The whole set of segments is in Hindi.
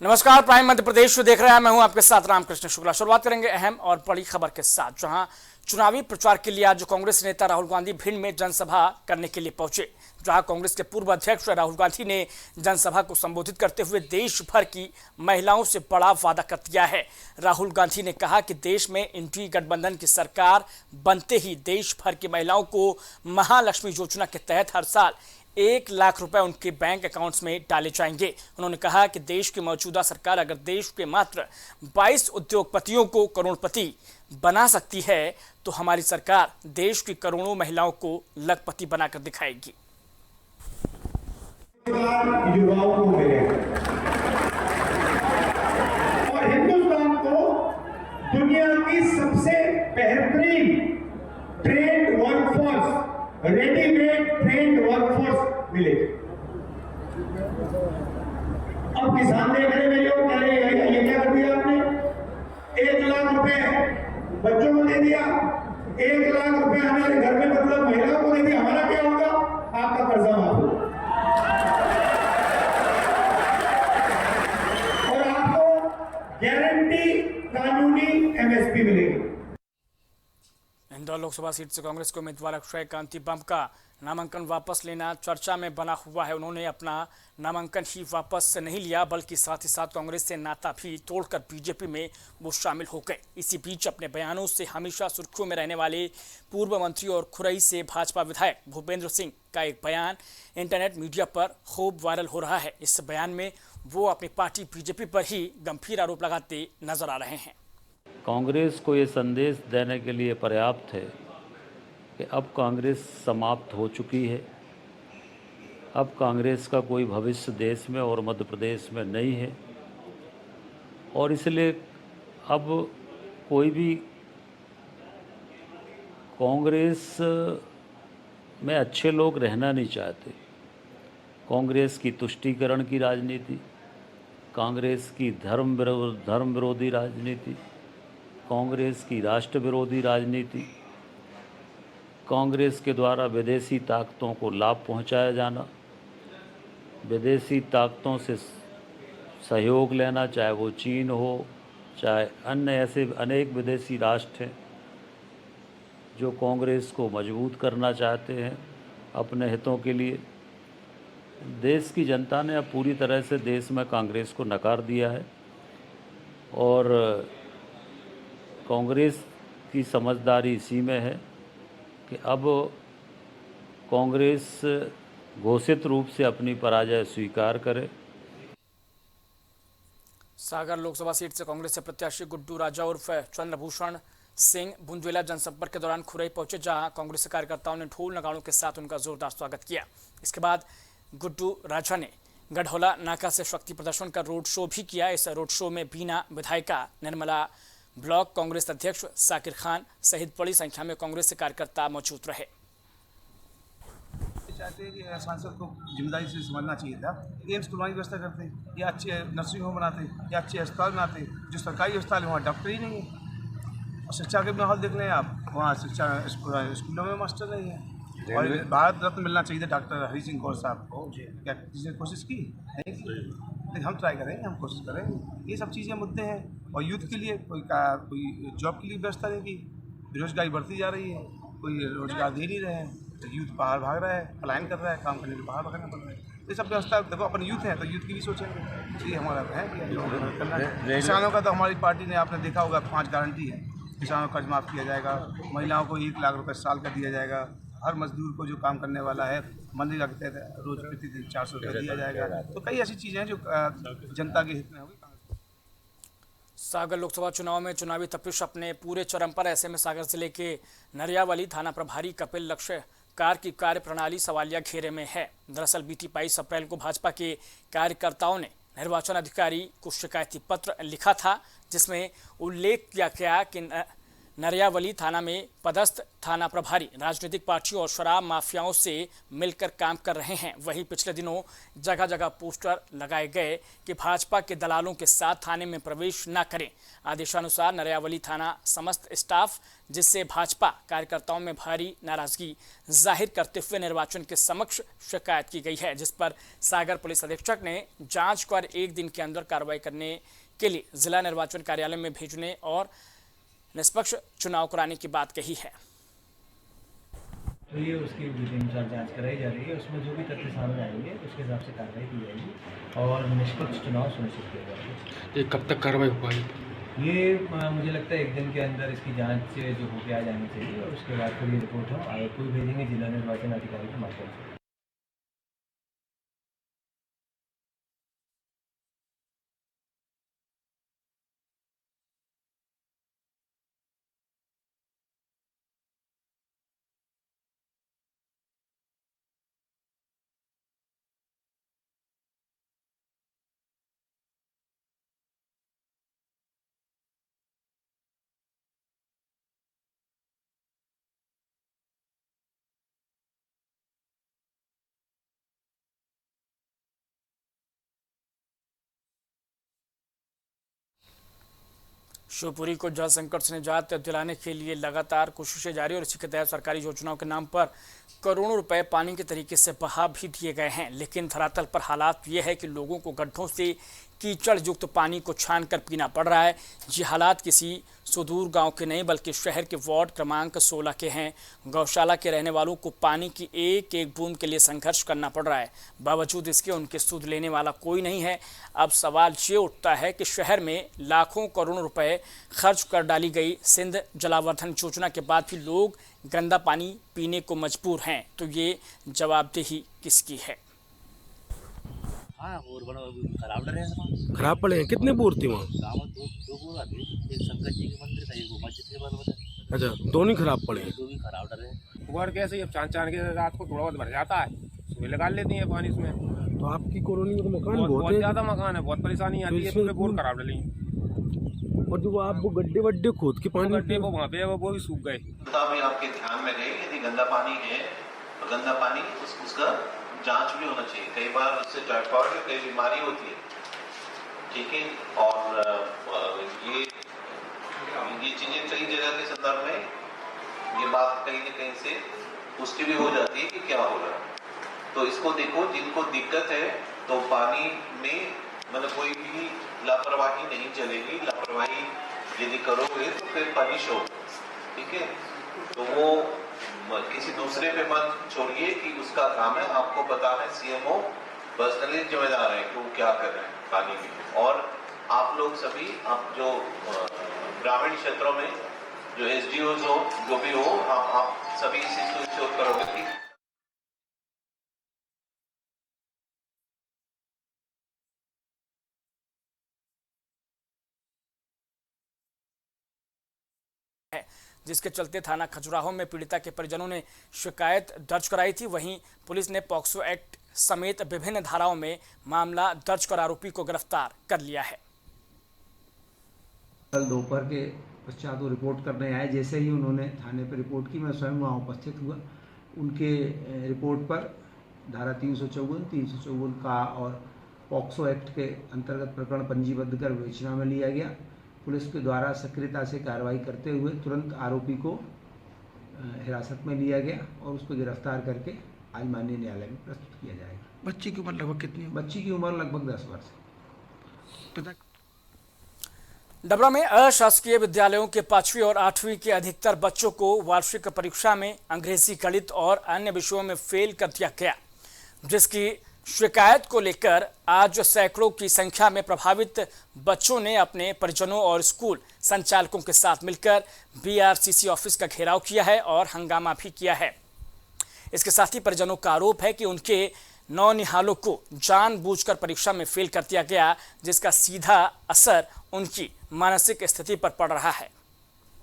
नमस्कार, प्राइम मध्य प्रदेश देख रहे हैं। मैं हूं आपके साथ रामकृष्ण शुक्ला। शुरुआत करेंगे अहम और बड़ी खबर के साथ, जहां चुनावी प्रचार के लिए आज कांग्रेस नेता राहुल गांधी भिंड में जनसभा करने के लिए पहुंचे। जहां कांग्रेस के पूर्व अध्यक्ष राहुल गांधी ने जनसभा को संबोधित करते हुए देश भर की महिलाओं से बड़ा वादा कर दिया है। राहुल गांधी ने कहा कि देश में इंडी गठबंधन की सरकार बनते ही देश भर की महिलाओं को महालक्ष्मी योजना के तहत हर साल 1 लाख रुपए उनके बैंक अकाउंट्स में डाले जाएंगे। उन्होंने कहा कि देश की मौजूदा सरकार अगर देश के मात्र 22 उद्योगपतियों को करोड़पति बना सकती है तो हमारी सरकार देश की करोड़ों महिलाओं को लखपति बनाकर दिखाएगी। युवाओं को मिले और हिंदुस्तान को दुनिया की सबसे बेहतरीन trend workforce, readymade trend workforce मिले। अब किसान देख रहे मेरे लोग कह रहे हैं ये क्या कर दिया आपने? 1 लाख रुपए बच्चों को दे दिया, 1 लाख रुपए हमारे घर में मतलब महिलाओं को दे दिया। हमारा क्या होगा? आपका कर्जा माफ होगा और आपको गारंटी कानूनी एमएसपी मिलेगी। इंदौर लोकसभा सीट से कांग्रेस के उम्मीदवार अक्षय कांति बम का नामांकन वापस लेना चर्चा में बना हुआ है। उन्होंने अपना नामांकन ही वापस नहीं लिया, बल्कि साथ ही साथ कांग्रेस से नाता भी तोड़कर बीजेपी में वो शामिल हो गए। इसी बीच अपने बयानों से हमेशा सुर्खियों में रहने वाले पूर्व मंत्री और खुरई से भाजपा विधायक भूपेंद्र सिंह का एक बयान इंटरनेट मीडिया पर खूब वायरल हो रहा है। इस बयान में वो अपनी पार्टी बीजेपी पर ही गंभीर आरोप लगाते नजर आ रहे हैं। कांग्रेस को ये संदेश देने के लिए पर्याप्त है कि अब कांग्रेस समाप्त हो चुकी है। अब कांग्रेस का कोई भविष्य देश में और मध्य प्रदेश में नहीं है और इसलिए अब कोई भी कांग्रेस में अच्छे लोग रहना नहीं चाहते। कांग्रेस की तुष्टीकरण की राजनीति, कांग्रेस की धर्म विरोधी राजनीति, कांग्रेस की राष्ट्र विरोधी राजनीति, कांग्रेस के द्वारा विदेशी ताकतों को लाभ पहुंचाया जाना, विदेशी ताकतों से सहयोग लेना, चाहे वो चीन हो, चाहे अन्य ऐसे अनेक विदेशी राष्ट्र हैं जो कांग्रेस को मजबूत करना चाहते हैं अपने हितों के लिए। देश की जनता ने अब पूरी तरह से देश में कांग्रेस को नकार दिया है और कांग्रेस की समझदारी इसी में है कि अब कांग्रेस घोषित रूप से अपनी पराजय स्वीकार करे। सागर लोकसभा सीट से कांग्रेस से प्रत्याशी गुड्डू राजा उर्फ चंद्रभूषण सिंह बुंदेला जनसंपर्क के दौरान खुरई पहुंचे, जहां कांग्रेस कार्यकर्ताओं ने ढोल नगाड़ों के साथ उनका जोरदार स्वागत किया। इसके बाद गुड्डू राजा ने गढ़ौला नाका से शक्ति प्रदर्शन का रोड शो भी किया। इस रोड शो में बीना विधायिका, निर्मला ब्लॉक कांग्रेस अध्यक्ष साकिर खान सहित बड़ी संख्या में कांग्रेस के कार्यकर्ता मौजूद रहे। चाहते हैं कि सांसद को जिम्मेदारी से समझना चाहिए था। एम्स खुलवाने की व्यवस्था करते या अच्छे नर्सिंग होम बनाते या अच्छे अस्पताल बनाते। जो सरकारी अस्पताल है वहाँ डॉक्टर ही नहीं है और शिक्षा के माहौल देख लें आप, वहाँ शिक्षा स्कूलों में मास्टर नहीं है। और भारत रत्न मिलना चाहिए था डॉक्टर हरि सिंह गौर साहब को। क्या किसी ने कोशिश की? नहीं की। लेकिन हम ट्राई करेंगे, हम कोशिश करेंगे। ये सब चीज़ें मुद्दे हैं। और यूथ के लिए कोई जॉब के लिए व्यवस्था नहीं की। बेरोजगारी बढ़ती जा रही है, कोई रोजगार दे नहीं रहे हैं, तो यूथ बाहर भाग रहा है, पलायन कर रहा है, काम करने के बाहर भागना पड़ रहा है। ये सब व्यवस्था देखो, अपन यूथ है तो यूथ की भी सोचेंगे। ये हमारा है कि किसानों का तो हमारी पार्टी ने, आपने देखा होगा, 5 गारंटी है। किसानों का कर्ज माफ़ किया जाएगा, महिलाओं को 1 लाख रुपये साल का दिया जाएगा, हर मजदूर को जो काम करने वाला है मनरेगा के तहत रोज प्रतिदिन 400 रुपये दिया जाएगा। तो कई ऐसी चीज़ें हैं जो जनता के हित में होगी। सागर लोकसभा चुनाव में चुनावी तपिश अपने पूरे चरम पर। ऐसे में सागर जिले के नरियावाली थाना प्रभारी कपिल लक्ष्यकार की कार्यप्रणाली सवालिया घेरे में है। दरअसल बीती 22 अप्रैल को भाजपा के कार्यकर्ताओं ने निर्वाचन अधिकारी को शिकायती पत्र लिखा था, जिसमें उल्लेख किया गया कि नरियावली थाना में पदस्थ थाना प्रभारी राजनीतिक पार्टियों और शराब माफियाओं से मिलकर काम कर रहे हैं। वहीं पिछले दिनों जगह जगह पोस्टर लगाए गए कि भाजपा के दलालों के साथ थाने में प्रवेश न करें। आदेशानुसार नरियावली थाना समस्त स्टाफ, जिससे भाजपा कार्यकर्ताओं में भारी नाराजगी जाहिर करते हुए निर्वाचन के समक्ष शिकायत की गई है, जिस पर सागर पुलिस अधीक्षक ने जांच कर 1 दिन के अंदर कार्रवाई करने के लिए जिला निर्वाचन कार्यालय में भेजने और निष्पक्ष चुनाव कराने की बात कही है। तो ये उसकी विधि अनुसार जांच कराई जा रही है। उसमें जो भी तथ्य सामने आएंगे उसके हिसाब से कार्रवाई की जाएगी और निष्पक्ष चुनाव सुनिश्चित किया जाएगा। ये कब तक कार्रवाई हो पाएगी? ये मुझे लगता है 1 दिन के अंदर इसकी जांच जो होकर आ जानी चाहिए और उसके बाद फिर ये रिपोर्ट हम आयोग को भेजेंगे जिला निर्वाचन अधिकारी के माध्यम से। शिवपुरी को जल संकट से निजात दिलाने के लिए लगातार कोशिशें जारी और इसी के तहत सरकारी योजनाओं के नाम पर करोड़ों रुपए पानी के तरीके से बहा भी दिए गए हैं। लेकिन धरातल पर हालात ये है कि लोगों को गड्ढों से कीचड़ युक्त पानी को छानकर पीना पड़ रहा है। ये हालात किसी सुदूर गांव के नहीं बल्कि शहर के वार्ड क्रमांक 16 के हैं। गौशाला के रहने वालों को पानी की एक एक बूंद के लिए संघर्ष करना पड़ रहा है। बावजूद इसके उनके सुध लेने वाला कोई नहीं है। अब सवाल ये उठता है कि शहर में लाखों करोड़ों रुपए खर्च कर डाली गई सिंध जलावर्धन योजना के बाद भी लोग गंदा पानी पीने को मजबूर हैं, तो ये जवाबदेही किसकी है? हाँ, और बड़ा खराब डर है। खराब पड़े हैं? कितने बोर थी वहाँ? गाँव में दो बोर आते, एक शंकर जी के मंदिर था, एक मस्जिद के बराबर है। अच्छा, दोनों ही खराब पड़े हैं? दो भी खराब डर है। बोर कैसे ही अब चांद के रात को थोड़ा बहुत भर जाता है, सुबह लगा लेती है पानी इसमें। तो आपकी कॉलोनी में तो मकान बहुत है? ज्यादा मकान है, बहुत परेशानी आती है, पूरे बोर खराब डली। और जो आप वो गड्ढे वड्ढे खोद के पानी गड्ढे वो वहाँ पे वो भी सूख गए। भी आपके ध्यान में रहे, यदि गंदा पानी है तो गंदा पानी उसका जांच भी होना चाहिए। कई बार उससे टाइफाइड या कई बीमारी होती है, ठीक है। और ये चीजें कई जगह के संदर्भ में ये बात कहीं न कहीं से पुष्टि भी हो जाती है कि क्या हो रहा है। तो इसको देखो, जिनको दिक्कत है तो पानी में मतलब कोई भी लापरवाही नहीं चलेगी। लापरवाही यदि करोगे तो फिर पनिश हो, ठीक है। तो वो किसी दूसरे पे मत छोड़िए कि उसका काम है। आपको पता है सीएमओ पर्सनली जिम्मेदार है कि वो क्या कर रहे हैं पानी में। और आप लोग सभी, आप जो ग्रामीण क्षेत्रों में जो एसडीओज हो, जो भी हो, आप सभी इस चीज को इंश्योर करोगे कि जिसके चलते थाना खजुराहो में पीड़िता के परिजनों ने शिकायत दर्ज कराई थी। वहीं पुलिस ने पॉक्सो एक्ट समेत विभिन्न धाराओं में मामला दर्ज कर आरोपी को गिरफ्तार कर लिया है। कल दोपहर के पश्चात वो रिपोर्ट करने आए। जैसे ही उन्होंने थाने पर रिपोर्ट की, मैं स्वयं वहाँ उपस्थित हुआ। उनके रिपोर्ट पर धारा 354 का और पॉक्सो एक्ट के अंतर्गत प्रकरण पंजीबद्ध कर विवेचना में लिया गया। पुलिस के द्वारा सक्रियता से कार्रवाई करते हुए तुरंत आरोपी को हिरासत में लिया गया और उसको गिरफ्तार करके आज माननीय न्यायालय में प्रस्तुत किया जाएगा। बच्ची की उम्र लगभग कितनी है? बच्ची की उम्र लगभग 10 वर्ष। डबरा में अशासकीय विद्यालयों के 5वीं और 8वीं के अधिकतर बच्चों को वार्षिक परीक्षा में अंग्रेजी, गणित और अन्य विषयों में फेल कर दिया गया, जिसकी शिकायत को लेकर आज सैकड़ों की संख्या में प्रभावित बच्चों ने अपने परिजनों और स्कूल संचालकों के साथ मिलकर बीआरसीसी ऑफिस का घेराव किया है और हंगामा भी किया है। इसके साथ ही परिजनों का आरोप है कि उनके नौनिहालों को जानबूझकर परीक्षा में फेल कर दिया गया, जिसका सीधा असर उनकी मानसिक स्थिति पर पड़ रहा है।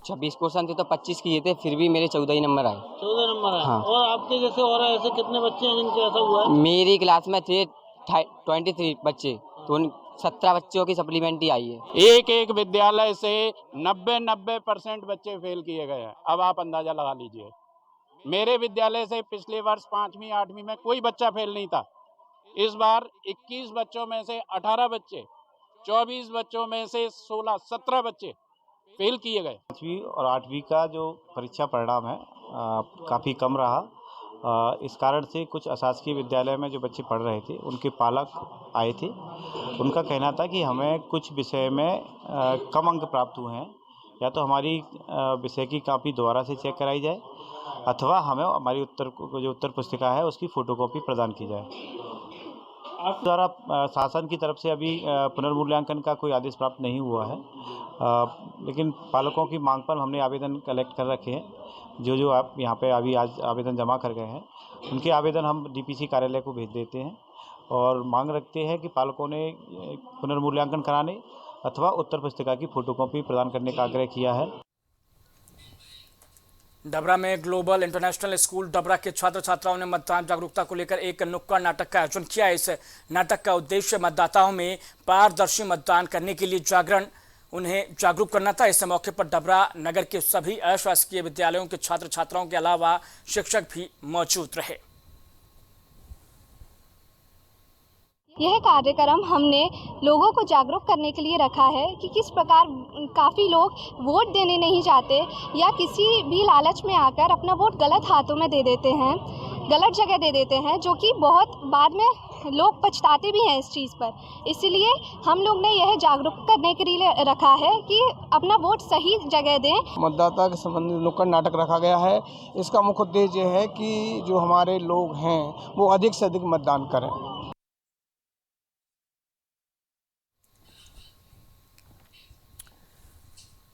26% थे तो 25 किए थे, फिर भी मेरे 14 ही नंबर आए। 14 नंबर आए। हाँ। और आपके जैसे और ऐसे कितने बच्चे हैं जिनके ऐसा हुआ है? मेरी क्लास में थे 23 बच्चे, तो 17 बच्चों की सप्लीमेंट्री आई है। एक एक विद्यालय से 90% बच्चे फेल किए गए हैं। अब आप अंदाजा लगा लीजिए। मेरे विद्यालय से पिछले वर्ष 5वीं 8वीं में कोई बच्चा फेल नहीं था। इस बार 21 बच्चों में से 18 बच्चे, 24 बच्चों में से 16, 17 बच्चे फेल किए गए। 5वीं और 8वीं का जो परीक्षा परिणाम है काफ़ी कम रहा। इस कारण से कुछ अशासकीय विद्यालय में जो बच्चे पढ़ रहे थे उनके पालक आए थे। उनका कहना था कि हमें कुछ विषय में कम अंक प्राप्त हुए हैं, या तो हमारी विषय की कॉपी दोबारा से चेक कराई जाए अथवा हमें हमारी उत्तर पुस्तिका है उसकी फ़ोटोकॉपी प्रदान की जाए। द्वारा शासन की तरफ से अभी पुनर्मूल्यांकन का कोई आदेश प्राप्त नहीं हुआ है, लेकिन पालकों की मांग पर हमने आवेदन कलेक्ट कर रखे हैं। जो आप यहाँ पे अभी आज आवेदन जमा कर गए हैं उनके आवेदन हम डीपीसी कार्यालय को भेज देते हैं और मांग रखते हैं कि पालकों ने पुनर्मूल्यांकन कराने अथवा उत्तर पुस्तिका की फ़ोटोकॉपी प्रदान करने का आग्रह किया है। डबरा में ग्लोबल इंटरनेशनल स्कूल डबरा के छात्र छात्राओं ने मतदान जागरूकता को लेकर एक नुक्कड़ नाटक का आयोजन किया। इस नाटक का उद्देश्य मतदाताओं में पारदर्शी मतदान करने के लिए उन्हें जागरूक करना था। इस मौके पर डबरा नगर के सभी अशासकीय विद्यालयों के छात्र छात्राओं के अलावा शिक्षक भी मौजूद रहे। यह कार्यक्रम हमने लोगों को जागरूक करने के लिए रखा है कि किस प्रकार काफ़ी लोग वोट देने नहीं जाते या किसी भी लालच में आकर अपना वोट गलत हाथों में दे देते हैं, गलत जगह दे देते हैं, जो कि बहुत बाद में लोग पछताते भी हैं इस चीज़ पर। इसलिए हम लोग ने यह जागरूक करने के लिए रखा है कि अपना वोट सही जगह दें। मतदाता के संबंधित नुक्कड़ नाटक रखा गया है। इसका मुख्य उद्देश्य यह है कि जो हमारे लोग हैं वो अधिक से अधिक मतदान करें।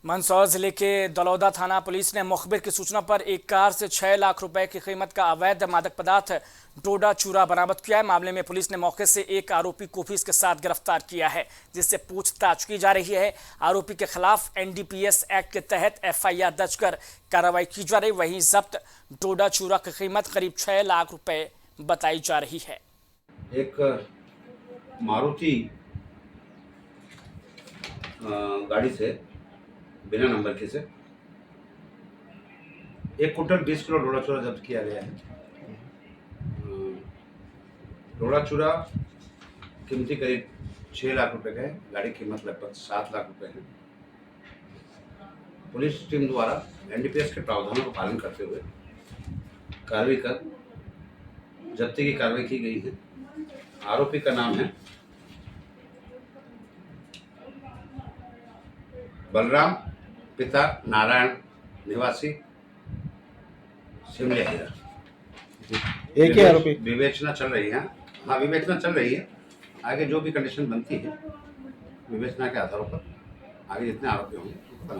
मंदसौर जिले के दलौदा थाना पुलिस ने मुखबिर की सूचना पर एक कार से 6 लाख रुपए की कीमत का अवैध मादक पदार्थ डोडा चूरा बरामद किया है। मामले में पुलिस ने मौके से एक आरोपी को भी इसके साथ गिरफ्तार किया है, जिससे पूछताछ की जा रही है। आरोपी के खिलाफ एनडीपीएस एक्ट के तहत एफआईआर दर्ज कर कार्रवाई की जा रही। वहीं जब्त डोडा चूरा की कीमत करीब 6 लाख रुपए बताई जा रही है। एक मारुति गाड़ी से बिना नंबर के से 1 कुंटल 20 किलो डोडा चूरा जब्त किया गया है। डोडा चूरा कीमती करीब 6 लाख रुपए का है। गाड़ी की कीमत लगभग 7 लाख रुपए है। पुलिस टीम द्वारा एनडीपीएस के प्रावधानों का पालन करते हुए कार्रवाई कर जब्ती की कार्रवाई की गई है। आरोपी का नाम है बलराम, पिता नारायण, निवासी शिमले हीरा। एक ही आरोपी। विवेचना चल रही है। हाँ, विवेचना चल रही है। आगे जो भी कंडीशन बनती है विवेचना के आधारों पर आगे जितने आरोपी होंगे।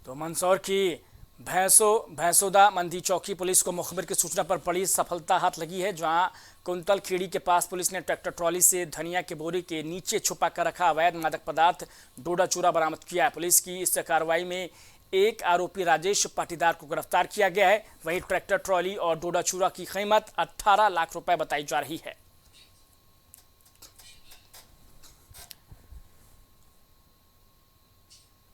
तो मंदसौर की भैंसोदा मंदी चौकी पुलिस को मुखबिर की सूचना पर बड़ी सफलता हाथ लगी है, जहां कुंतल खेड़ी के पास पुलिस ने ट्रैक्टर ट्रॉली से धनिया के बोरे के नीचे छुपा कर रखा अवैध मादक पदार्थ डोडा चूरा बरामद किया है। पुलिस की इस कार्रवाई में एक आरोपी राजेश पाटीदार को गिरफ्तार किया गया है। वहीं ट्रैक्टर ट्रॉली और डोडा चूरा की कीमत 18 लाख रुपए बताई जा रही है।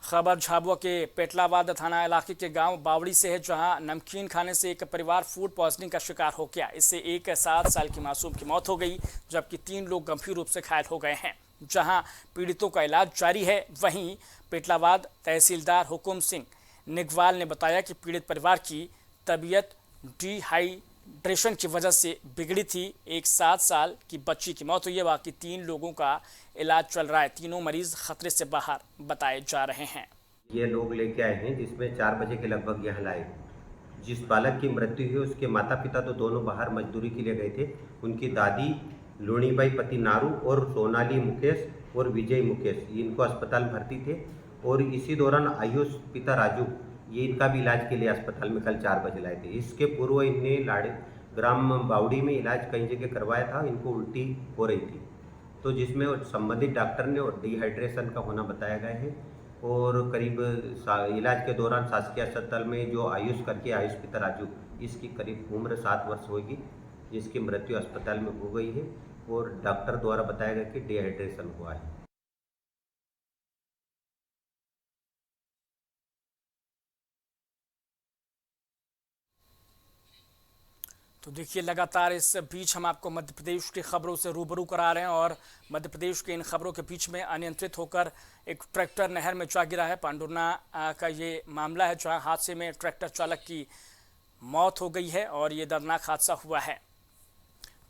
खबर झाबुआ के पेटलाबाद थाना इलाके के गांव बावड़ी से है, जहां नमकीन खाने से एक परिवार फूड पॉइजनिंग का शिकार हो गया। इससे एक 7 साल की मासूम की मौत हो गई, जबकि 3 लोग गंभीर रूप से घायल हो गए हैं। जहां पीड़ितों का इलाज जारी है। वहीं पेटलाबाद तहसीलदार हुकुम सिंह निगवाल ने बताया कि पीड़ित परिवार की तबीयत डिहाइड्रेशन की वजह से बिगड़ी थी। एक 7 साल की बच्ची की मौत हुई है। बाकी 3 लोगों का इलाज चल रहा है। तीनों मरीज खतरे से बाहर बताए जा रहे हैं। ये लोग लेके आए हैं, जिसमें 4 बजे के लगभग यहाँ लाए। जिस बालक की मृत्यु हुई उसके माता पिता तो दोनों बाहर मजदूरी के लिए गए थे। उनकी दादी लुणीबाई पति नारू और सोनाली मुकेश और विजय मुकेश इनको अस्पताल भर्ती थे। और इसी दौरान आयुष पिता राजू ये इनका भी इलाज के लिए अस्पताल में कल 4 बजे लाए थे। इसके पूर्व इनने ग्राम बावड़ी में इलाज कई जगह करवाया था। इनको उल्टी हो रही थी, तो जिसमें संबंधित डॉक्टर ने और डिहाइड्रेशन का होना बताया गया है। और करीब इलाज के दौरान शासकीय अस्पताल में जो आयुष पिता राजू इसकी करीब उम्र 7 वर्ष होगी, जिसकी मृत्यु अस्पताल में हो गई है। और डॉक्टर द्वारा बताया गया कि डिहाइड्रेशन हुआ है। तो देखिए, लगातार इस बीच हम आपको मध्य प्रदेश की खबरों से रूबरू करा रहे हैं और मध्य प्रदेश की इन खबरों के बीच में अनियंत्रित होकर एक ट्रैक्टर नहर में जा गिरा है। पांडुरना का ये मामला है जहां हादसे में ट्रैक्टर चालक की मौत हो गई है और ये दर्दनाक हादसा हुआ है।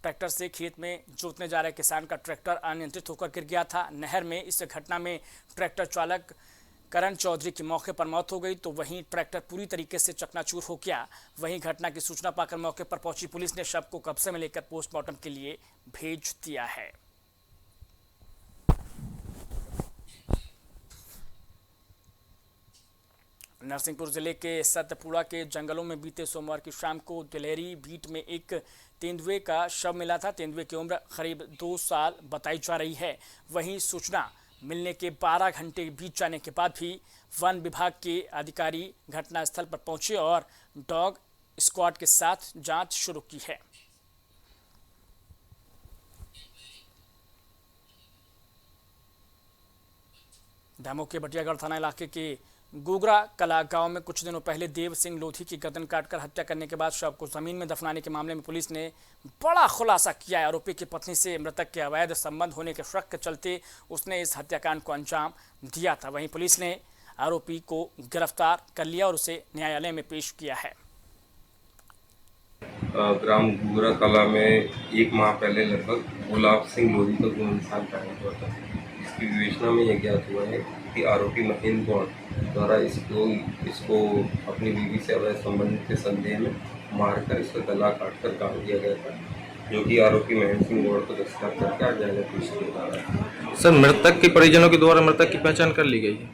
ट्रैक्टर से खेत में जोतने जा रहे किसान का ट्रैक्टर अनियंत्रित होकर गिर गया था नहर में। इस घटना में ट्रैक्टर चालक करण चौधरी की मौके पर मौत हो गई, तो वहीं ट्रैक्टर पूरी तरीके से चकनाचूर हो गया। वहीं घटना की सूचना पाकर मौके पर पहुंची पुलिस ने शव को कब्जे में लेकर पोस्टमार्टम के लिए भेज दिया है। नरसिंहपुर जिले के सतपुड़ा के जंगलों में बीते सोमवार की शाम को दिलेरी बीट में एक तेंदुए का शव मिला था। तेंदुए की उम्र करीब 2 साल बताई जा रही है। वहीं सूचना मिलने के 12 घंटे बीत जाने के बाद भी वन विभाग के अधिकारी घटनास्थल पर पहुंचे और डॉग स्क्वाड के साथ जांच शुरू की है। दमोह के बटियागढ़ थाना इलाके के गुगरा कला गांव में कुछ दिनों पहले देव सिंह लोधी की गर्दन काटकर हत्या करने के बाद शव को जमीन में दफनाने के मामले में पुलिस ने बड़ा खुलासा किया है। आरोपी की पत्नी से मृतक के अवैध संबंध होने के शक के चलते उसने इस हत्याकांड को अंजाम दिया था। वहीं पुलिस ने आरोपी को गिरफ्तार कर लिया और उसे न्यायालय में पेश किया है। ग्राम गुगरा कला में 1 माह पहले लगभग गुलाब सिंह लोधी का गुम इंसान पैदा हुआ था। इसकी विवेचना में यह ज्ञात हुआ है कि आरोपी महेंद्र गौड़ द्वारा इसको अपनी बीवी से अवैध संबंध के संदेह में मारकर इसका गला काटकर काट दिया गया था, जो कि आरोपी महेंद्र सिंह गौड़ को गिरफ्तार करके आज न्यायालय पेश किया जा रहा है। सर, मृतक के परिजनों के द्वारा मृतक की पहचान कर ली गई है?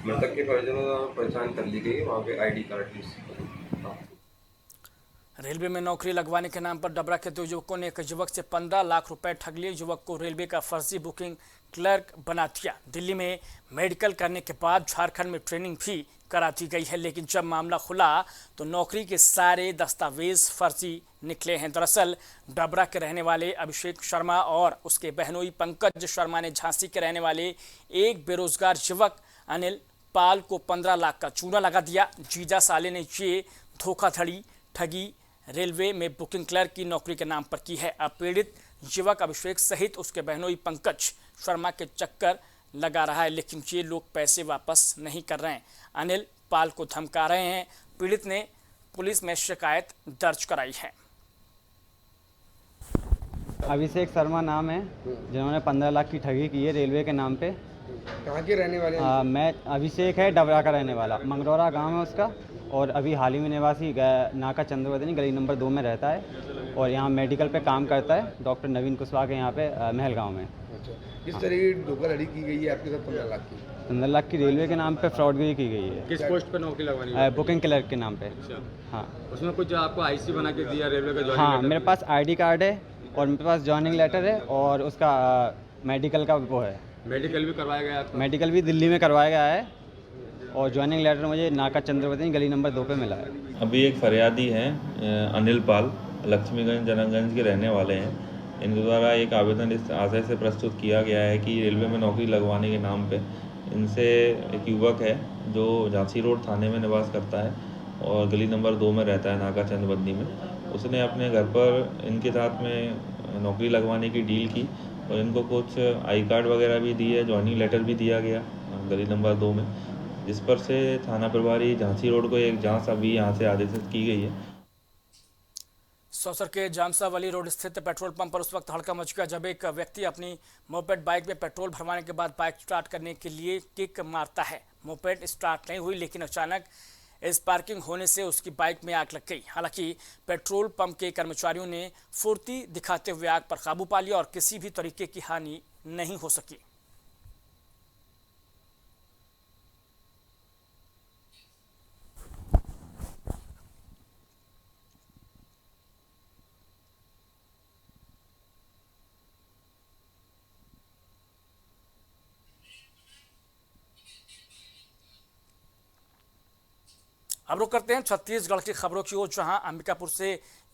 मृतक के परिजनों द्वारा पहचान कर ली गई है। वहाँ पे ID कार्ड भी। रेलवे में नौकरी लगवाने के नाम पर डबरा के 2 युवकों ने एक युवक से 15 लाख रुपए ठग लिए। युवक को रेलवे का फर्जी बुकिंग क्लर्क बना दिया। दिल्ली में मेडिकल करने के बाद झारखंड में ट्रेनिंग भी करा दी गई है, लेकिन जब मामला खुला तो नौकरी के सारे दस्तावेज फर्जी निकले हैं। दरअसल डबरा के रहने वाले अभिषेक शर्मा और उसके बहनोई पंकज शर्मा ने झांसी के रहने वाले एक बेरोजगार युवक अनिल पाल को 15 लाख का चूना लगा दिया। जीजा साले ने ये धोखाधड़ी ठगी रेलवे में बुकिंग क्लर्क की नौकरी के नाम पर की है। अब पीड़ित युवक अभिषेक सहित उसके बहनोई पंकज शर्मा के चक्कर लगा रहा है, लेकिन ये लोग पैसे वापस नहीं कर रहे हैं। अनिल पाल को धमका रहे हैं। पीड़ित ने पुलिस में शिकायत दर्ज कराई है। अभिषेक शर्मा नाम है, जिन्होंने 15 लाख की ठगी की है रेलवे के नाम पे। कहाँ के रहने वाले हैं? मैं अभिषेक है, डबरा का रहने वाला, मंगरौरा गांव है उसका, और अभी हाल ही में निवासी नाका चंद्रवदनी गली नंबर 2 में रहता है और यहाँ मेडिकल पे काम करता है। डॉक्टर नवीन कुशवाहा के यहाँ पे महल गाँव में। अच्छा, किस तरह की धोखाधड़ी की गई है आपके साथ? 15 लाख की 15 लाख की रेलवे के नाम पे फ्रॉडगिरी की गई है। किस पोस्ट पे नौकरी लगवानी है? बुकिंग क्लर्क के नाम पे। हाँ, उसमें कुछ आपको IC बना के दिया रेलवे का? हाँ, मेरे पास ID कार्ड है और मेरे पास ज्वाइनिंग लेटर है और उसका मेडिकल का वो है। मेडिकल भी करवाया गया? मेडिकल भी दिल्ली में करवाया गया है और ज्वाइनिंग लेटर मुझे नाका चंद्रवदनी गली नंबर 2 पे मिला है। अभी एक फरियादी हैं अनिल पाल, लक्ष्मीगंज जनकगंज के रहने वाले हैं। इनके द्वारा एक आवेदन इस आशय से प्रस्तुत किया गया है कि रेलवे में नौकरी लगवाने के नाम पे इनसे एक युवक है जो झांसी रोड थाने में निवास करता है और गली नंबर 2 में रहता है नाका चंद्रवदनी में। उसने अपने घर पर इनके साथ में नौकरी लगवाने की डील की और इनको कुछ आई कार्ड वगैरह भी दिए, ज्वाइनिंग लेटर भी दिया गया गली नंबर 2 में, जिस पर से थाना प्रभारी झांसी रोड को एक जांच अभी यहाँ से आदेशित की गई है। सौसर के जामसावली रोड स्थित पेट्रोल पंप पर उस वक्त हड़कंप मच गया जब एक व्यक्ति अपनी मोपेड बाइक में पेट्रोल भरवाने के बाद बाइक स्टार्ट करने के लिए किक मारता है। मोपेड स्टार्ट नहीं हुई, लेकिन अचानक इस पार्किंग होने से उसकी बाइक में आग लग गई। हालांकि पेट्रोल पंप के कर्मचारियों ने फुर्ती दिखाते हुए आग पर काबू पा लिया और किसी भी तरीके की हानि नहीं हो सकी। अब रुक करते हैं छत्तीसगढ़ की खबरों की ओर, जहां अंबिकापुर से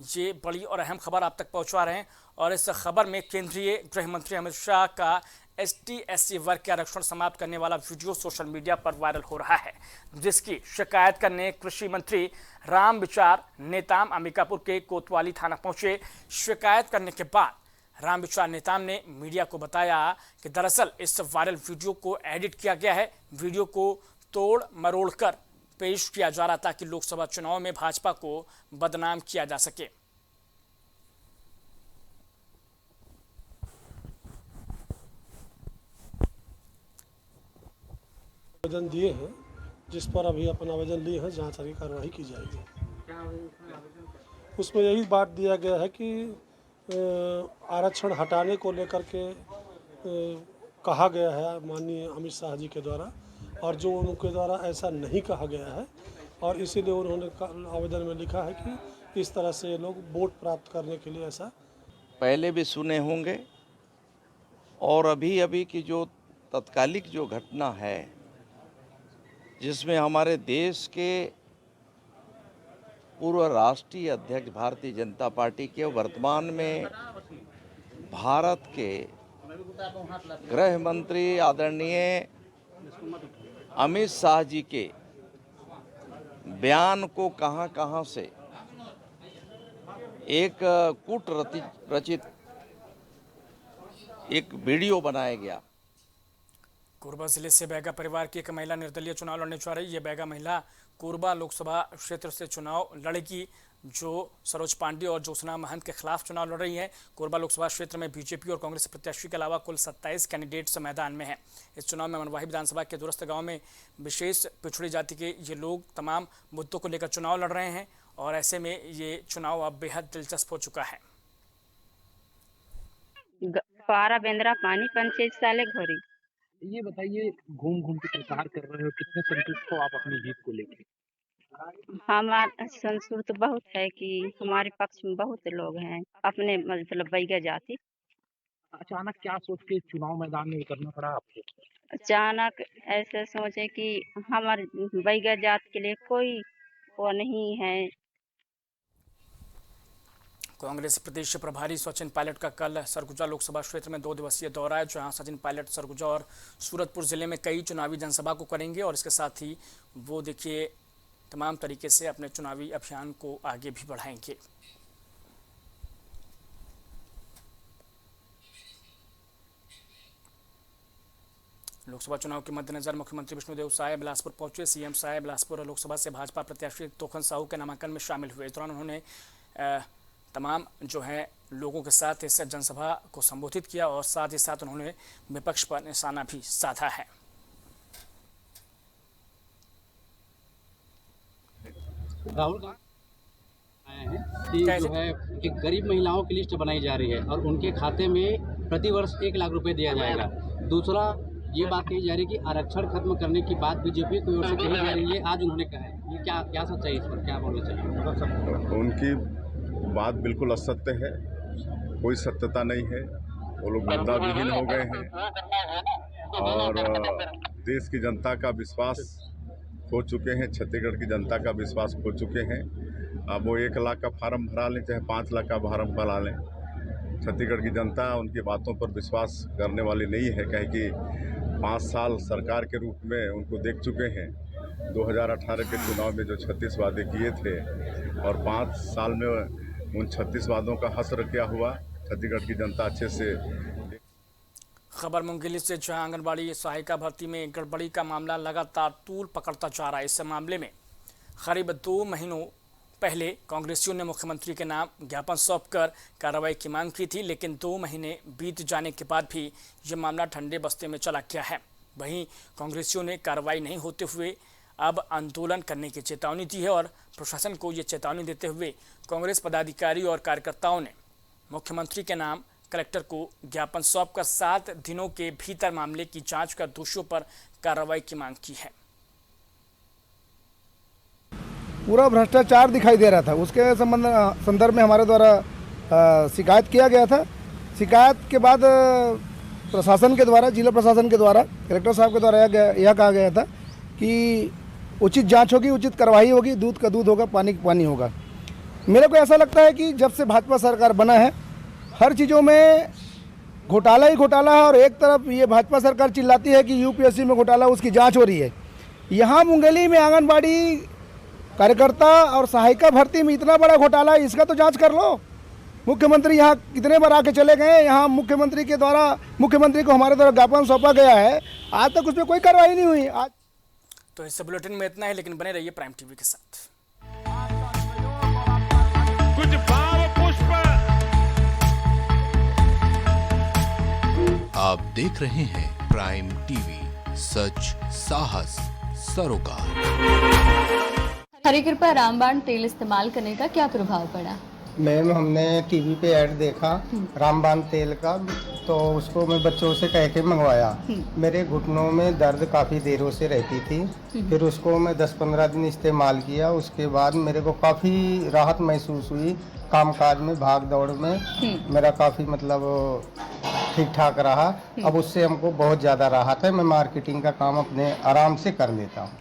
ये बड़ी और अहम खबर आप तक पहुंचा रहे हैं। और इस खबर में केंद्रीय गृह मंत्री अमित शाह का ST/SC वर्ग के आरक्षण समाप्त करने वाला वीडियो सोशल मीडिया पर वायरल हो रहा है, जिसकी शिकायत करने कृषि मंत्री रामविचार नेताम अंबिकापुर के कोतवाली थाना पहुंचे। शिकायत करने के बाद रामविचार नेताम ने मीडिया को बताया कि दरअसल इस वायरल वीडियो को एडिट किया गया है। वीडियो को तोड़ मरोड़ कर पेश किया जा रहा था कि लोकसभा चुनाव में भाजपा को बदनाम किया जा सके। आवेदन दिए हैं, जिस पर अभी अपन आवेदन लिए हैं, जांच की कार्रवाई की जाएगी। उसमें यही बात दिया गया है कि आरक्षण हटाने को लेकर के कहा गया है माननीय अमित शाह जी के द्वारा, और जो उनके द्वारा ऐसा नहीं कहा गया है, और इसीलिए उन्होंने आवेदन में लिखा है कि इस तरह से लोग वोट प्राप्त करने के लिए ऐसा पहले भी सुने होंगे, और अभी की जो तत्कालिक जो घटना है जिसमें हमारे देश के पूर्व राष्ट्रीय अध्यक्ष भारतीय जनता पार्टी के वर्तमान में भारत के गृह मंत्री आदरणीय अमित शाह जी के बयान को कहां से एक कूट रचित एक वीडियो बनाया गया। कोरबा जिले से बैगा परिवार की एक महिला निर्दलीय चुनाव लड़ने जा रही है। बैगा महिला कोरबा लोकसभा क्षेत्र से चुनाव लड़ेगी, जो सरोज पांडे और ज्योत्सना महंत के खिलाफ चुनाव लड़ रही हैं। कोरबा लोकसभा क्षेत्र में बीजेपी और कांग्रेस प्रत्याशी के अलावा कुल 27 कैंडिडेट्स मैदान में हैं। इस चुनाव में मनवाही विधानसभा के दूरस्थ गांव में विशेष पिछड़ी जाति के ये लोग तमाम मुद्दों को लेकर चुनाव लड़ रहे हैं, और ऐसे में ये चुनाव अब बेहद दिलचस्प हो चुका है। पारा बेंद्रा पानी पंचायत साले घोरी। ये बताइए, घूम घूम के प्रचार कर रहे हो, कितने संतुष्ट हो आप अपनी जीत को लेकर? हमारा संतुष्ट बहुत है कि हमारे पक्ष में बहुत लोग हैं, अपने मतलब बैगा जाति। अचानक क्या सोच के चुनाव मैदान में उतरना पड़ा आपको? अचानक ऐसे सोचे कि हमारे बैगा जात के लिए कोई वो नहीं है। कांग्रेस प्रदेश प्रभारी सचिन पायलट का कल सरगुजा लोकसभा क्षेत्र में 2 दिवसीय दौरा है, जहां सचिन पायलट सरगुजा और सूरतपुर जिले में कई चुनावी जनसभा को करेंगे, और इसके साथ ही वो देखिए तमाम तरीके से अपने चुनावी अभियान को आगे भी बढ़ाएंगे। लोकसभा चुनाव के मद्देनजर मुख्यमंत्री विष्णुदेव साय बिलासपुर पहुंचे। सीएम साय बिलासपुर लोकसभा से भाजपा प्रत्याशी तोखन साहू के नामांकन में शामिल हुए। इस दौरान उन्होंने तमाम जो है लोगों के साथ इस जनसभा को संबोधित किया, और साथ ही साथ उन्होंने विपक्ष पर निशाना भी साधा है। राहुल आए हैं कि जो है कि गरीब महिलाओं की लिस्ट बनाई जा रही है और उनके खाते में प्रतिवर्ष 1 लाख रुपए दिया जाएगा। दूसरा, ये बात कही जा रही है कि आरक्षण खत्म करने की बात बीजेपी की ओर से कही जा रही है, आज उन्होंने कहा है। ये क्या सच्चाई है, इस पर क्या बोलना चाहिए? उनकी बात बिल्कुल असत्य है, कोई सत्यता नहीं है। वो लोग मुद्दा विहीन हो गए हैं और देश की जनता का विश्वास खो चुके हैं, छत्तीसगढ़ की जनता का विश्वास खो चुके हैं। अब वो 1 लाख का फार्म भरा लें चाहे 5 लाख का फार्म भरा लें, छत्तीसगढ़ की जनता उनकी बातों पर विश्वास करने वाली नहीं है। कहें कि 5 साल सरकार के रूप में उनको देख चुके हैं। 2018 के चुनाव में जो 36 वादे किए थे और 5 साल में उन 36 वादों का हसर क्या हुआ, छत्तीसगढ़ की जनता अच्छे से। खबर मुंगेली से, जहां आंगनबाड़ी सहायिका भर्ती में गड़बड़ी का मामला लगातार तूल पकड़ता जा रहा है। इस मामले में करीब 2 महीनों पहले कांग्रेसियों ने मुख्यमंत्री के नाम ज्ञापन सौंपकर कार्रवाई की मांग की थी, लेकिन 2 महीने बीत जाने के बाद भी ये मामला ठंडे बस्ते में चला गया है। वहीं कांग्रेसियों ने कार्रवाई नहीं होते हुए अब आंदोलन करने की चेतावनी दी है, और प्रशासन को ये चेतावनी देते हुए कांग्रेस पदाधिकारी और कार्यकर्ताओं ने मुख्यमंत्री के नाम कलेक्टर को ज्ञापन सौंपकर 7 दिनों के भीतर मामले की जांच कर दोषियों पर कार्रवाई की मांग की है। पूरा भ्रष्टाचार दिखाई दे रहा था, उसके संदर्भ में हमारे द्वारा शिकायत किया गया था। शिकायत के बाद प्रशासन के द्वारा, जिला प्रशासन के द्वारा, कलेक्टर साहब के द्वारा यह कहा गया था कि उचित जांच होगी, उचित कार्रवाई होगी, दूध का दूध होगा, पानी का पानी होगा। मेरे को ऐसा लगता है कि जब से भाजपा सरकार बना है हर चीज़ों में घोटाला ही घोटाला है, और एक तरफ ये भाजपा सरकार चिल्लाती है कि यूपीएससी में घोटाला, उसकी जांच हो रही है। यहाँ मुंगेली में आंगनबाड़ी कार्यकर्ता और सहायिका भर्ती में इतना बड़ा घोटाला है, इसका तो जांच कर लो। मुख्यमंत्री यहाँ कितने बार आके चले गए, यहाँ मुख्यमंत्री को हमारे द्वारा ज्ञापन सौंपा गया है, आज तक उस पर कोई कार्रवाई नहीं हुई। आज तो इस बुलेटिन में इतना है, लेकिन बने रहिए प्राइम टीवी के साथ। कुछ भाव पुष्प। आप देख रहे हैं प्राइम टीवी, सच साहस सरोकार। हरी कृपा रामबाण तेल इस्तेमाल करने का क्या प्रभाव पड़ा? मैम, हमने टीवी पे ऐड देखा रामबाण तेल का, तो उसको मैं बच्चों से कह के मंगवाया। मेरे घुटनों में दर्द काफ़ी देरों से रहती थी, फिर उसको मैं 10-15 दिन इस्तेमाल किया। उसके बाद मेरे को काफ़ी राहत महसूस हुई, कामकाज में, भाग दौड़ में मेरा काफ़ी मतलब ठीक ठाक रहा। अब उससे हमको बहुत ज़्यादा राहत है। मैं मार्केटिंग का काम अपने आराम से कर लेता हूँ।